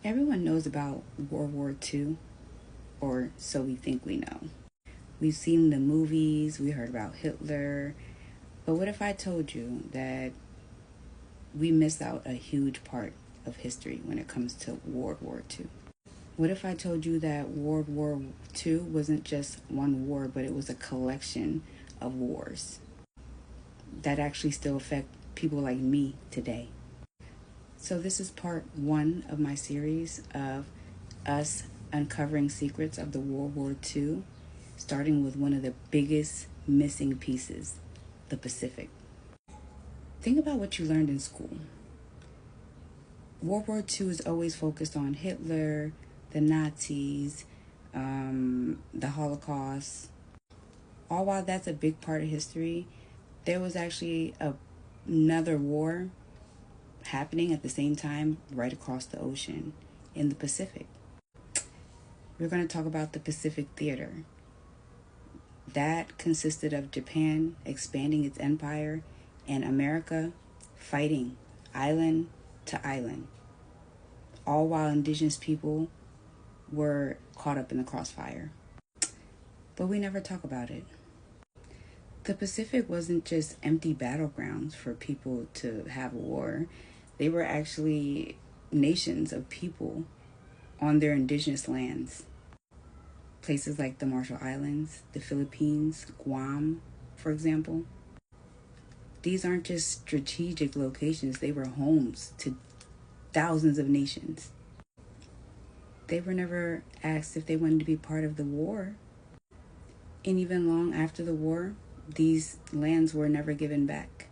Everyone knows about World War II, or so we think we know. We've seen the movies, we heard about Hitler, but what if I told you that we missed out a huge part of history when it comes to World War II? What if I told you that World War II wasn't just one war, but it was a collection of wars that actually still affect people like me today? So this is part one of my series of us uncovering secrets of the World War II, starting with one of the biggest missing pieces, the Pacific. Think about what you learned in school. World War II is always focused on Hitler, the Nazis, the Holocaust. All while that's a big part of history, there was actually another war happening at the same time right across the ocean in the Pacific. We're going to talk about the Pacific Theater. That consisted of Japan expanding its empire and America fighting island to island, all while indigenous people were caught up in the crossfire. But we never talk about it. The Pacific wasn't just empty battlegrounds for people to have war. They were actually nations of people on their indigenous lands. Places like the Marshall Islands, the Philippines, Guam, for example. These aren't just strategic locations, they were homes to thousands of nations. They were never asked if they wanted to be part of the war. And even long after the war, these lands were never given back.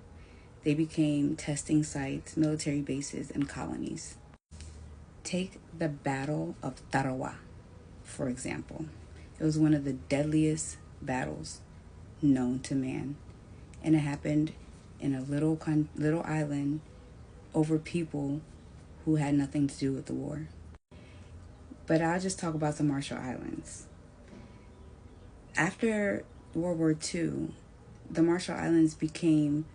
They became testing sites, military bases, and colonies. Take the Battle of Tarawa, for example. It was one of the deadliest battles known to man. And it happened in a little island over people who had nothing to do with the war. But I'll just talk about the Marshall Islands. After World War II, the Marshall Islands became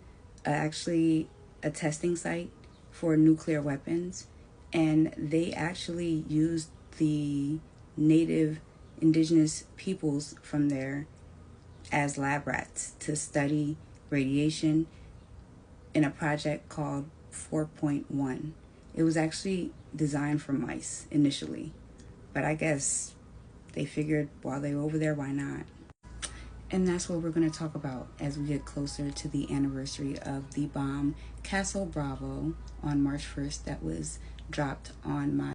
actually a testing site for nuclear weapons, and they actually used the native indigenous peoples from there as lab rats to study radiation in a project called 4.1. It was actually designed for mice initially, but I guess they figured while they were over there, why not? And that's what we're going to talk about as we get closer to the anniversary of the bomb Castle Bravo on March 1st that was dropped on my